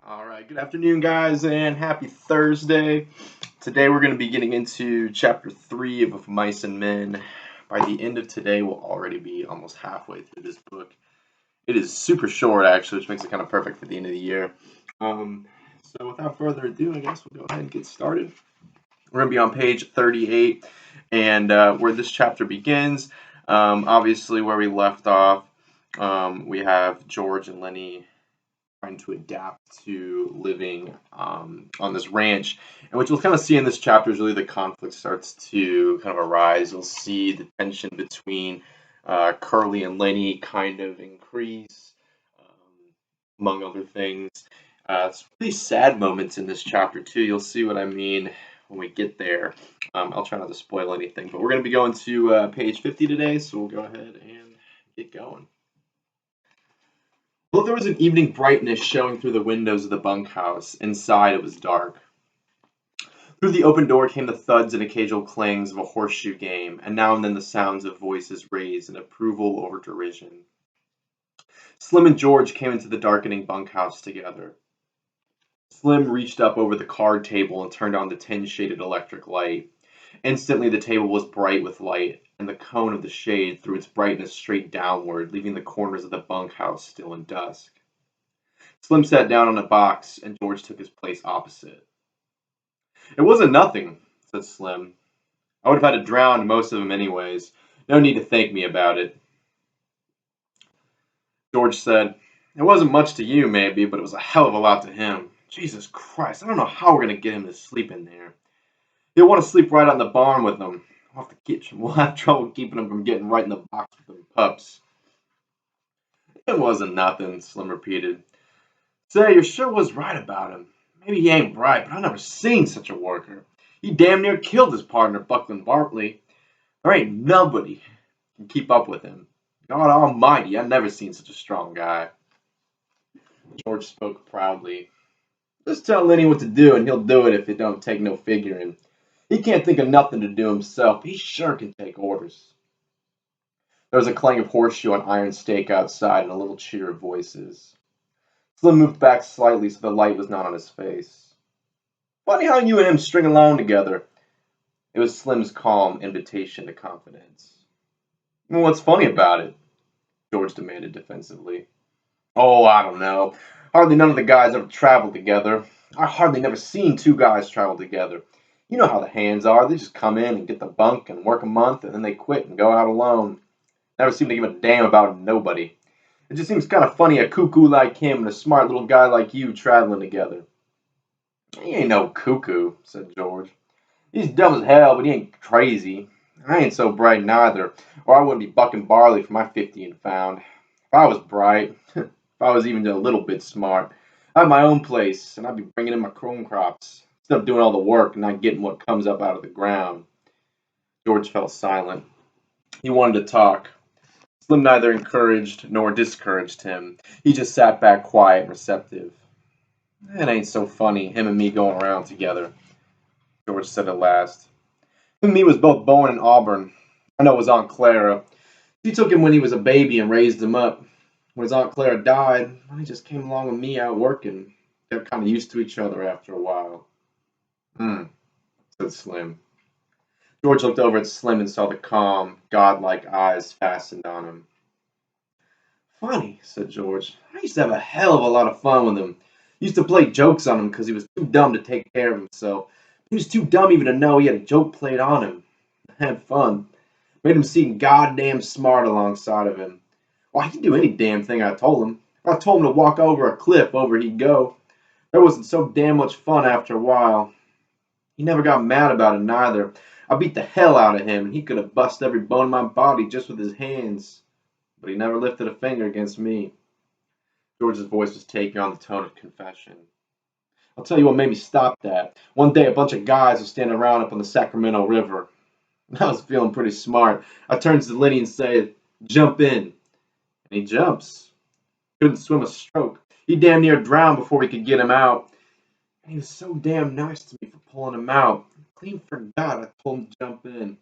All right, good afternoon, guys, and happy Thursday. Today we're going to be getting into chapter 3 of Mice and Men. By the end of today, we'll already be almost halfway through this book. It is super short, actually, which makes it kind of perfect for the end of the year. So without further ado, I guess we'll go ahead and get started. We're going to be on page 38, and where this chapter begins, obviously where we left off, we have George and Lenny trying to adapt to living on this ranch. And what you'll kind of see in this chapter is really the conflict starts to kind of arise. You'll see the tension between Curly and Lenny kind of increase, among other things. It's pretty sad moments in this chapter, too. You'll see what I mean when we get there. I'll try not to spoil anything, but we're going to be going to page 50 today, so we'll go ahead and get going. Although there was an evening brightness showing through the windows of the bunkhouse, inside it was dark. Through the open door came the thuds and occasional clangs of a horseshoe game, and now and then the sounds of voices raised in approval or derision. Slim and George came into the darkening bunkhouse together. Slim reached up over the card table and turned on the tin-shaded electric light. Instantly the table was bright with light, and the cone of the shade threw its brightness straight downward, leaving the corners of the bunkhouse still in dusk. Slim sat down on a box, and George took his place opposite. "It wasn't nothing," said Slim. "I would have had to drown most of 'em anyways. No need to thank me about it." George said, "It wasn't much to you, maybe, but it was a hell of a lot to him. Jesus Christ, I don't know how we're going to get him to sleep in there. He'll want to sleep right out in the barn with them. We'll have trouble keeping him from getting right in the box with them pups." "It wasn't nothing," Slim repeated. "Say, you sure was right about him. Maybe he ain't bright, but I never seen such a worker. He damn near killed his partner, Buckland Bartley. There ain't nobody can keep up with him. God almighty, I never seen such a strong guy." George spoke proudly. "Just tell Lenny what to do, and he'll do it if it don't take no figuring. He can't think of nothing to do himself, but he sure can take orders." There was a clang of horseshoe on iron stake outside and a little cheer of voices. Slim moved back slightly so the light was not on his face. "Funny how you and him string along together." It was Slim's calm invitation to confidence. "Well, what's funny about it?" George demanded defensively. "Oh, I don't know. Hardly none of the guys ever traveled together. I hardly never seen two guys travel together. You know how the hands are. They just come in and get the bunk and work a month, and then they quit and go out alone. Never seem to give a damn about nobody. It just seems kind of funny a cuckoo like him and a smart little guy like you traveling together." "He ain't no cuckoo," said George. "He's dumb as hell, but he ain't crazy. I ain't so bright neither, or I wouldn't be bucking barley for my 50 and found. If I was bright, if I was even a little bit smart, I'd have my own place, and I'd be bringing in my corn crops, instead of doing all the work and not getting what comes up out of the ground." George fell silent. He wanted to talk. Slim neither encouraged nor discouraged him. He just sat back quiet and receptive. "It ain't so funny, him and me going around together," George said at last. "Him and me was both born in Auburn. I know it was Aunt Clara. She took him when he was a baby and raised him up. When his Aunt Clara died, he just came along with me out working. Got kind of used to each other after a while." "Hmm," said Slim. George looked over at Slim and saw the calm, godlike eyes fastened on him. "Funny," said George. "I used to have a hell of a lot of fun with him. Used to play jokes on him because he was too dumb to take care of himself. He was too dumb even to know he had a joke played on him. I had fun. Made him seem goddamn smart alongside of him. Why, he'd do any damn thing I told him. If I told him to walk over a cliff, over he'd go. There wasn't so damn much fun after a while. He never got mad about it neither. I beat the hell out of him, and he could have bust every bone in my body just with his hands. But he never lifted a finger against me." George's voice was taking on the tone of confession. "I'll tell you what made me stop that. One day a bunch of guys were standing around up on the Sacramento River. I was feeling pretty smart. I turns to Lenny and said, 'Jump in.' And he jumps. Couldn't swim a stroke. He damn near drowned before we could get him out. And he was so damn nice to me for pulling him out. Clean forgot I told him to jump in.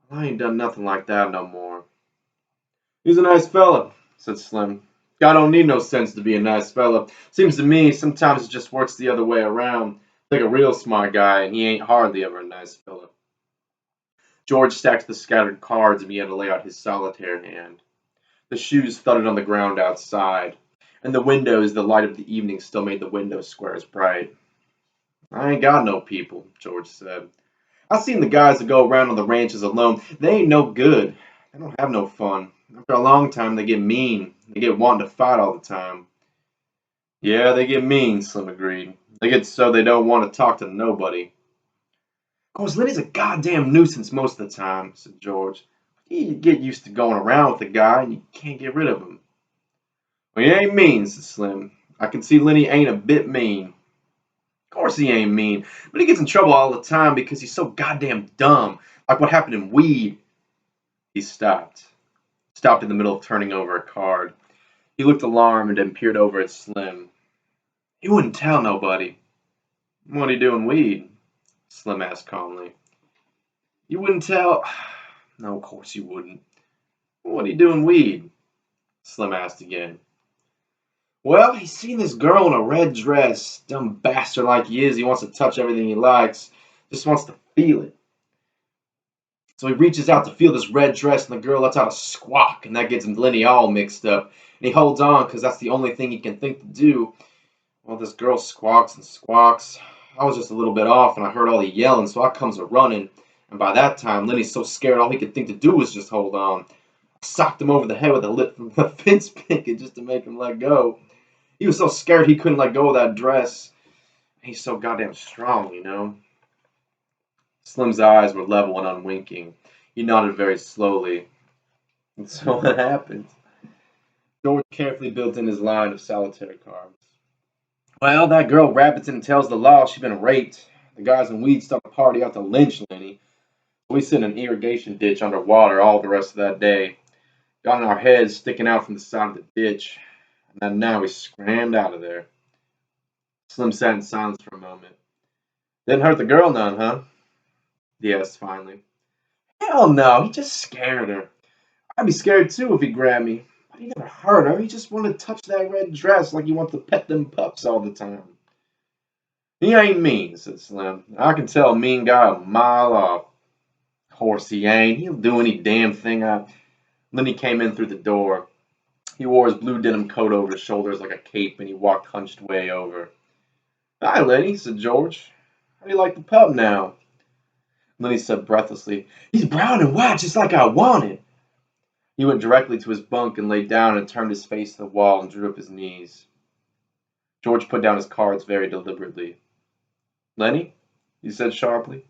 Well, I ain't done nothing like that no more." "He's a nice fella," said Slim. Guy don't need no sense to be a nice fella. Seems to me sometimes it just works the other way around. Like a real smart guy, and he ain't hardly ever a nice fella. George stacked the scattered cards and began to lay out his solitaire hand. The shoes thudded on the ground outside. In the windows, the light of the evening still made the window squares bright. I ain't got no people, George said. I seen the guys that go around on the ranches alone. They ain't no good. They don't have no fun. After a long time, they get mean. They get wanting to fight all the time. Yeah, they get mean, Slim agreed. They get so they don't want to talk to nobody. Of course, Lenny's a goddamn nuisance most of the time, said George. You get used to going around with a guy and you can't get rid of him. Well, he ain't mean, said Slim. I can see Lenny ain't a bit mean. Of course he ain't mean, but he gets in trouble all the time because he's so goddamn dumb. Like what happened in Weed. He stopped. Stopped in the middle of turning over a card. He looked alarmed and peered over at Slim. He wouldn't tell nobody. What'd he do in Weed? Slim asked calmly. You wouldn't tell? No, of course you wouldn't. What'd he do in Weed? Slim asked again. Well, he's seen this girl in a red dress. Dumb bastard like he is, he wants to touch everything he likes. Just wants to feel it. So he reaches out to feel this red dress, and the girl lets out a squawk, and that gets Lenny all mixed up. And he holds on because that's the only thing he can think to do. Well, this girl squawks and squawks. I was just a little bit off, and I heard all the yelling, so I comes a running. And by that time, Lenny's so scared, all he could think to do was just hold on. I socked him over the head with a fence picket just to make him let go. He was so scared he couldn't let go of that dress. He's so goddamn strong, you know. Slim's eyes were level and unwinking. He nodded very slowly. And so what happened? George carefully built in his line of solitaire cards. Well, that girl rabbits in and tells the law she's been raped. The guys in Weed stuck a party out to lynch Lenny. We sit in an irrigation ditch underwater all the rest of that day. Got in our heads sticking out from the side of the ditch. And then now we scrammed out of there. Slim sat in silence for a moment. Didn't hurt the girl none, huh? He asked finally. Hell no, he just scared her. I'd be scared too if he grabbed me. But he never hurt her. He just wanted to touch that red dress like he wants to pet them pups all the time. He ain't mean, said Slim. I can tell a mean guy a mile off. Course he ain't. He'll do any damn thing Lenny came in through the door. He wore his blue denim coat over his shoulders like a cape, and he walked hunched way over. Hi, Lenny, said George. How do you like the pup now? Lenny said breathlessly, He's brown and white just like I wanted. He went directly to his bunk and lay down and turned his face to the wall and drew up his knees. George put down his cards very deliberately. Lenny? He said sharply.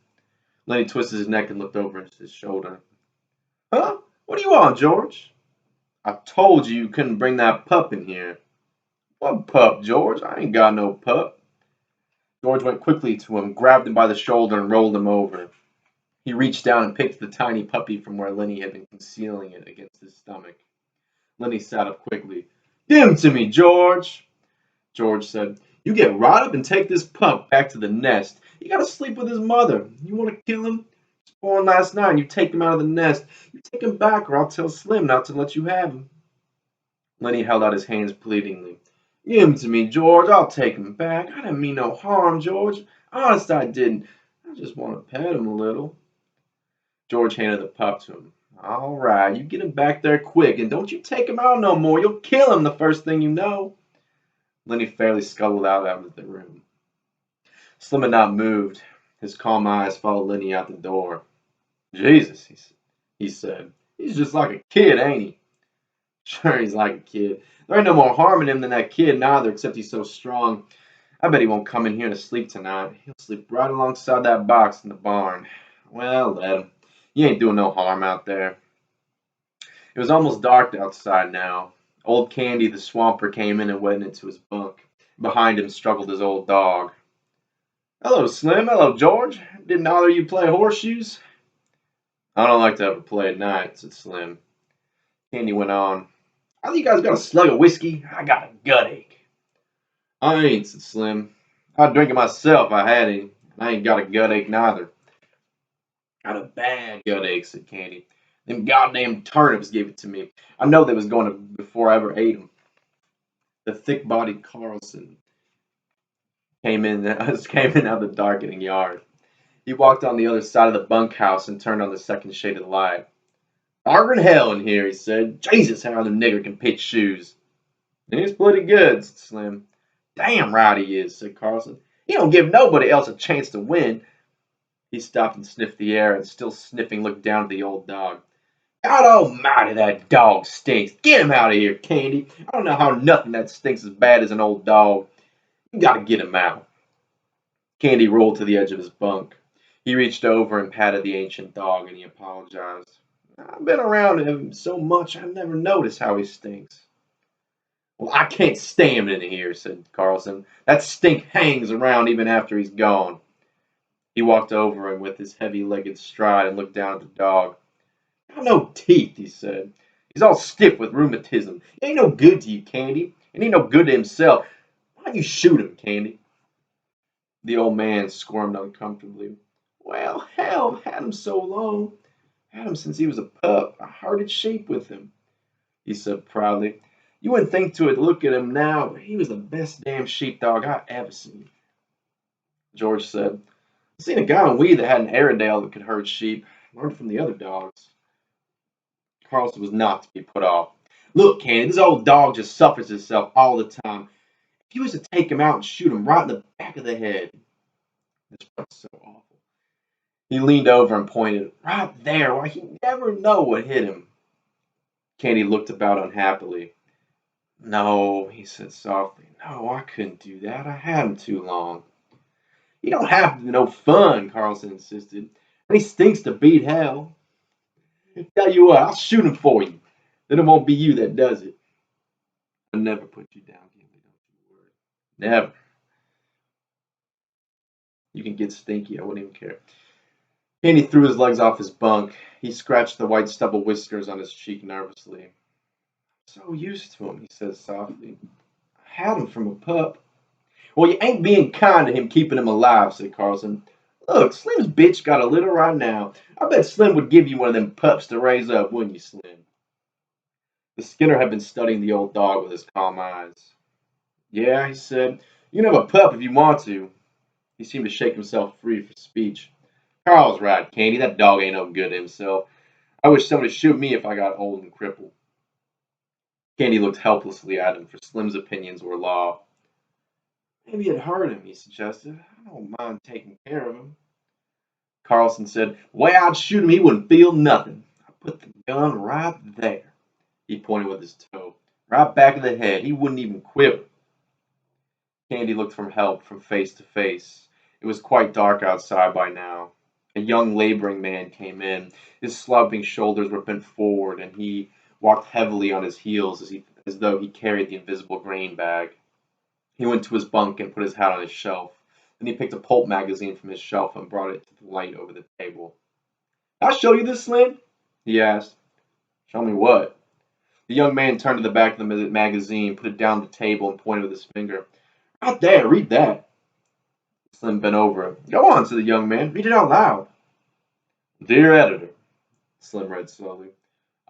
Lenny twisted his neck and looked over his shoulder. Huh? What do you want, George? I told you you couldn't bring that pup in here. What pup, George? I ain't got no pup. George went quickly to him, grabbed him by the shoulder, and rolled him over. He reached down and picked the tiny puppy from where Lenny had been concealing it against his stomach. Lenny sat up quickly. Give him to me, George. George said, You get right up and take this pup back to the nest. You gotta sleep with his mother. You want to kill him? He was born last night and you take him out of the nest. You take him back or I'll tell Slim not to let you have him. Lenny held out his hands pleadingly. Give him to me, George. I'll take him back. I didn't mean no harm, George. Honest, I didn't. I just want to pet him a little. George handed the pup to him. All right, you get him back there quick, and don't you take him out no more. You'll kill him the first thing you know. Lenny fairly scuttled out of the room. Slim had not moved. His calm eyes followed Lenny out the door. Jesus, he said. He's just like a kid, ain't he? Sure, he's like a kid. There ain't no more harm in him than that kid neither, except he's so strong. I bet he won't come in here to sleep tonight. He'll sleep right alongside that box in the barn. Well, let him. He ain't doing no harm out there. It was almost dark outside now. Old Candy the swamper came in and went into his bunk. Behind him struggled his old dog. Hello, Slim. Hello, George. Didn't either of you play horseshoes? I don't like to ever play at night, said Slim. Candy went on. Either you guys got a slug of whiskey? I got a gut ache. I ain't, said Slim. I'd drink it myself if I had any. I ain't got a gut ache neither. Got a bad gut ache, said Candy. Them goddamn turnips gave it to me. I know they was going to before I ever ate them. The thick-bodied Carlson came in, came in out of the darkening yard. He walked on the other side of the bunkhouse and turned on the second shaded light. "Darker than hell in here," he said. "Jesus, how the nigger can pitch shoes." "He's pretty good," said Slim. "Damn right he is," said Carlson. "He don't give nobody else a chance to win." He stopped and sniffed the air, and still sniffing, looked down at the old dog. "God almighty, that dog stinks. Get him out of here, Candy. I don't know how nothing that stinks as bad as an old dog. You gotta get him out." Candy rolled to the edge of his bunk. He reached over and patted the ancient dog, and he apologized. "I've been around him so much I've never noticed how he stinks." "Well, I can't stand him in here," said Carlson. "That stink hangs around even after he's gone." He walked over him with his heavy-legged stride and looked down at the dog. "Got no teeth," he said. "He's all stiff with rheumatism. He ain't no good to you, Candy. And he ain't no good to himself. Why don't you shoot him, Candy?" The old man squirmed uncomfortably. "Well, hell, I've had him so long. Had him since he was a pup. I herded sheep with him," he said proudly. "You wouldn't think to look at him now, but he was the best damn sheepdog I ever seen." George said, "I seen a guy on Wee that had an Airedale that could herd sheep. Learned from the other dogs." Carlson was not to be put off. "Look, Candy, this old dog just suffers himself all the time. If you was to take him out and shoot him right in the back of the head." This was so awful. He leaned over and pointed. "Right there. Why, he'd never know what hit him." Candy looked about unhappily. "No," he said softly. "No, I couldn't do that. I had him too long." "You don't have to be no fun," Carlson insisted. "And he stinks to beat hell. Tell you what, I'll shoot him for you. Then it won't be you that does it." "I'll never put you down, Candy. Don't you worry." "Never. You can get stinky. I wouldn't even care." Candy threw his legs off his bunk. He scratched the white stubble whiskers on his cheek nervously. "So used to him," he said softly. "I had him from a pup." "Well, you ain't being kind to him keeping him alive," said Carlson. "Look, Slim's bitch got a litter right now. I bet Slim would give you one of them pups to raise up, wouldn't you, Slim?" The Skinner had been studying the old dog with his calm eyes. "Yeah," he said. "You can have a pup if you want to." He seemed to shake himself free for speech. "Carl's right, Candy. That dog ain't no good to himself. I wish somebody'd shoot me if I got old and crippled." Candy looked helplessly at him, for Slim's opinions were law. "Maybe it'd hurt him," he suggested. "I don't mind taking care of him." Carlson said, "The way I'd shoot him, he wouldn't feel nothing. I'd put the gun right there." He pointed with his toe. "Right back of the head. He wouldn't even quiver." Candy looked for help from face to face. It was quite dark outside by now. A young laboring man came in. His slumping shoulders were bent forward, and he walked heavily on his heels as though he carried the invisible grain bag. He went to his bunk and put his hat on his shelf. Then he picked a pulp magazine from his shelf and brought it to the light over the table. "I'll show you this, Slim?" he asked. "Show me what?" The young man turned to the back of the magazine, put it down on the table, and pointed with his finger. "Right there, read that." Slim bent over him. "Go on," said the young man. "Read it out loud." "Dear Editor," Slim read slowly.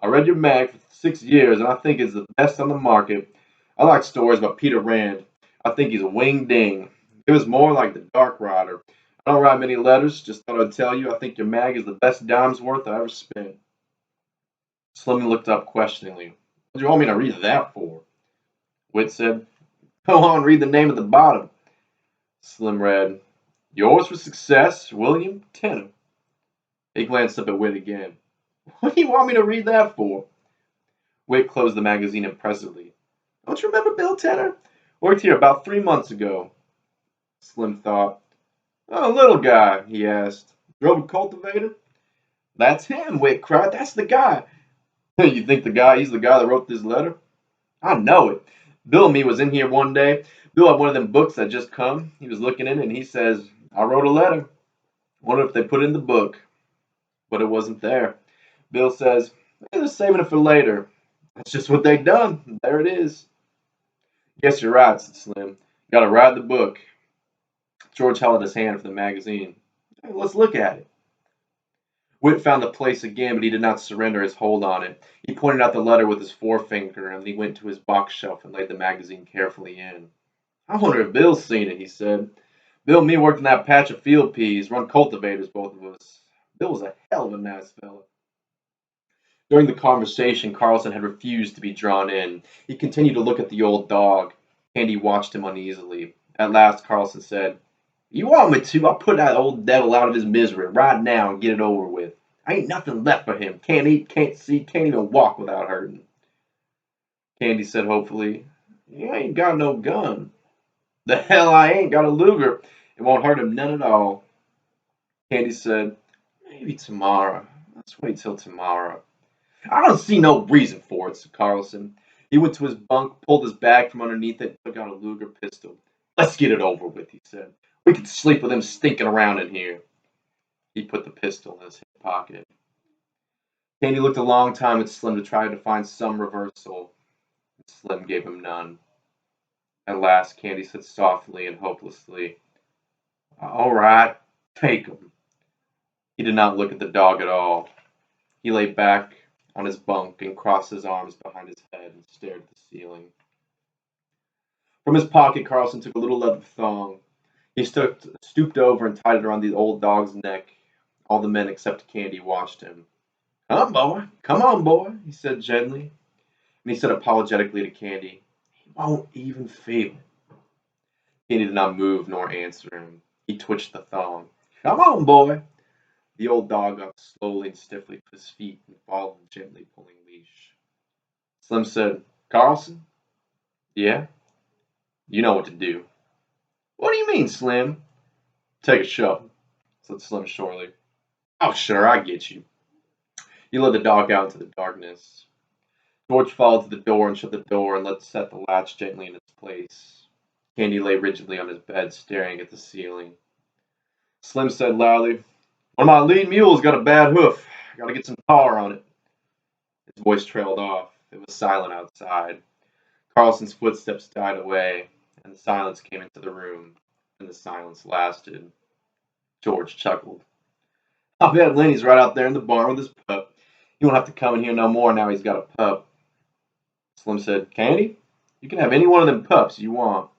"I read your mag for 6 years, and I think it's the best on the market. I like stories about Peter Rand. I think he's a winged ding. It was more like the Dark Rider. I don't write many letters, just thought I'd tell you I think your mag is the best dime's worth I ever spent." Slim looked up questioningly. "What do you want me to read that for?" Whit said, "Go on, read the name at the bottom." Slim read, "Yours for success, William Tenner." He glanced up at Whit again. "What do you want me to read that for?" Whit closed the magazine impressively. "Don't you remember Bill Tenner? Worked here about 3 months ago." Slim thought. "Oh, little guy?" he asked. "Drove a cultivator?" "That's him," Whit cried. "That's the guy." "You think he's the guy that wrote this letter?" "I know it. Bill and me was in here one day. Bill had one of them books that just come. He was looking in it and he says, 'I wrote a letter. Wonder if they put it in the book.' But it wasn't there. Bill says, 'Maybe they're saving it for later.' That's just what they done. There it is." "Guess you're right," said Slim. "Gotta write the book." George held out his hand for the magazine. "Hey, let's look at it." Whit found the place again, but he did not surrender his hold on it. He pointed out the letter with his forefinger, and then he went to his box shelf and laid the magazine carefully in. I wonder if Bill's seen it, he said. Bill and me worked in that patch of field peas, run cultivators, both of us. Bill was a hell of a nice fellow. During the conversation, Carlson had refused to be drawn in. He continued to look at the old dog. Candy watched him uneasily. At last, Carlson said, "You want me to? I'll put that old devil out of his misery right now and get it over with. Ain't nothing left for him. Can't eat, can't see, can't even walk without hurting." Candy said hopefully, "You ain't got no gun." "The hell I ain't got a Luger. It won't hurt him none at all." Candy said, "Maybe tomorrow. Let's wait till tomorrow." "I don't see no reason for it," said Carlson. He went to his bunk, pulled his bag from underneath it, and took out a Luger pistol. "Let's get it over with," he said. "We can sleep with him stinking around in here." He put the pistol in his hip pocket. Candy looked a long time at Slim to try to find some reversal. Slim gave him none. At last, Candy said softly and hopelessly, "All right, take him." He did not look at the dog at all. He lay back on his bunk and crossed his arms behind his head and stared at the ceiling. From his pocket, Carlson took a little leather thong. He stooped over and tied it around the old dog's neck. All the men except Candy watched him. "Come, boy. Come on, boy," he said gently. And he said apologetically to Candy, "He won't even feel it." Candy did not move nor answer him. He twitched the thong. "Come on, boy." The old dog got slowly and stiffly to his feet and followed, gently pulling leash. Slim said, "Carlson?" "Yeah?" "You know what to do." "What do you mean, Slim?" "Take a shove," said Slim shortly. "Oh, sure, I get you." He led the dog out into the darkness. George followed to the door and shut the door and set the latch gently in its place. Candy lay rigidly on his bed, staring at the ceiling. Slim said loudly, "One of my lead mules got a bad hoof. Gotta get some tar on it." His voice trailed off. It was silent outside. Carlson's footsteps died away, and the silence came into the room, and the silence lasted. George chuckled. "I bet Lenny's right out there in the barn with his pup. He won't have to come in here no more now he's got a pup." Slim said, "Candy, you can have any one of them pups you want."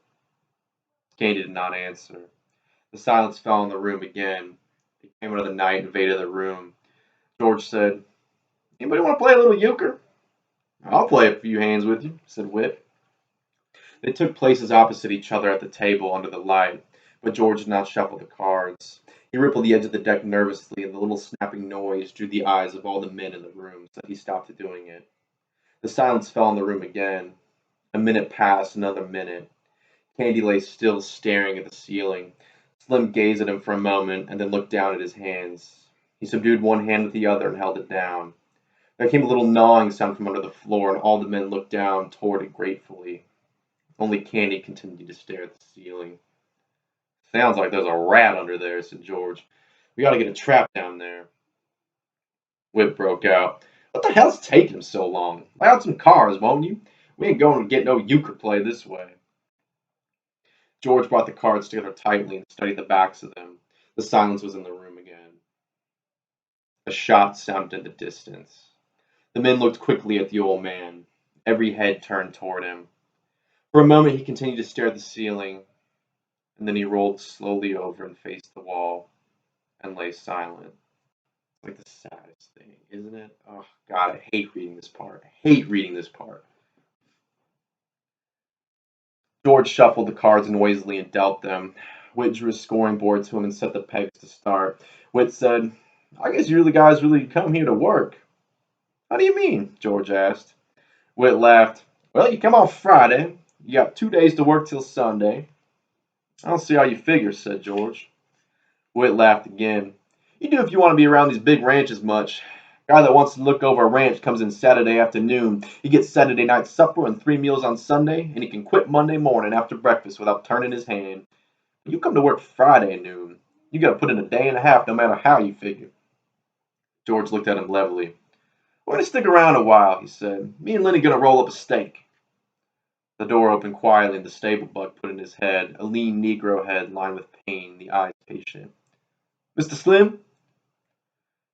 Candy did not answer. The silence fell on the room again. It came out of the night and invaded the room. George said, "Anybody want to play a little euchre?" "I'll play a few hands with you," said Whit. They took places opposite each other at the table under the light, but George did not shuffle the cards. He rippled the edge of the deck nervously, and the little snapping noise drew the eyes of all the men in the room, so he stopped doing it. The silence fell on the room again. A minute passed, another minute. Candy lay still, staring at the ceiling. Slim gazed at him for a moment, and then looked down at his hands. He subdued one hand with the other and held it down. There came a little gnawing sound from under the floor, and all the men looked down toward it gratefully. Only Candy continued to stare at the ceiling. "Sounds like there's a rat under there," said George. "We ought to get a trap down there." Whip broke out. "What the hell's taking him so long? Lay out some cards, won't you? We ain't going to get no euchre play this way." George brought the cards together tightly and studied the backs of them. The silence was in the room again. A shot sounded in the distance. The men looked quickly at the old man. Every head turned toward him. For a moment he continued to stare at the ceiling, and then he rolled slowly over and faced the wall and lay silent. It's like the saddest thing, isn't it? Oh, God, I hate reading this part. I hate reading this part. George shuffled the cards noisily and dealt them. Whit drew a scoring board to him and set the pegs to start. Whit said, "I guess you guys really come here to work." "How do you mean?" George asked. Whit laughed. "Well, you come off Friday. You got 2 days to work till Sunday." "I don't see how you figure," said George. Whit laughed again. "You do if you want to be around these big ranches much. Guy that wants to look over a ranch comes in Saturday afternoon. He gets Saturday night supper and 3 meals on Sunday, and he can quit Monday morning after breakfast without turning his hand. But you come to work Friday noon. You got to put in a day and a half no matter how you figure." George looked at him levelly. "We're going to stick around a while," he said. "Me and Lenny going to roll up a steak." The door opened quietly and the stable buck put in his head, a lean Negro head lined with pain, the eyes patient. "Mr. Slim?"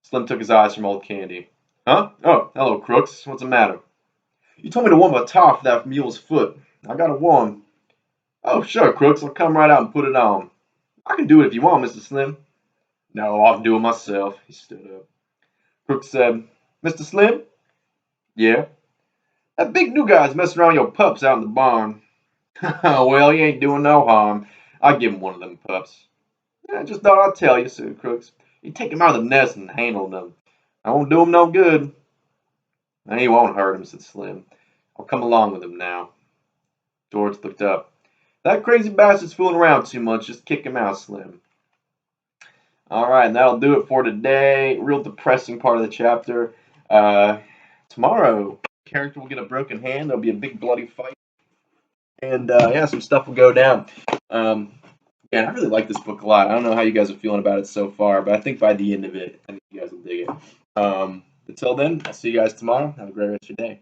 Slim took his eyes from Old Candy. Huh? Oh, hello, Crooks. What's the matter? You told me to warm a towel for that mule's foot. I got it warm. Oh, sure, Crooks. I'll come right out and put it on. I can do it if you want, Mr. Slim. No, I'll do it myself. He stood up. Crooks said, Mr. Slim? Yeah? That big new guy's messing around with your pups out in the barn. Well, he ain't doing no harm. I'll give him one of them pups. I just thought I'd tell you, said Crooks. You take him out of the nest and handle them. I won't do him no good. He won't hurt him, said Slim. I'll come along with him now. George looked up. That crazy bastard's fooling around too much. Just kick him out, Slim. Alright, and that'll do it for today. Real depressing part of the chapter. Tomorrow, character will get a broken hand. There'll be a big bloody fight. And yeah, some stuff will go down. Yeah, I really like this book a lot. I don't know how you guys are feeling about it so far, but I think by the end of it, I think you guys will dig it. Until then, I'll see you guys tomorrow. Have a great rest of your day.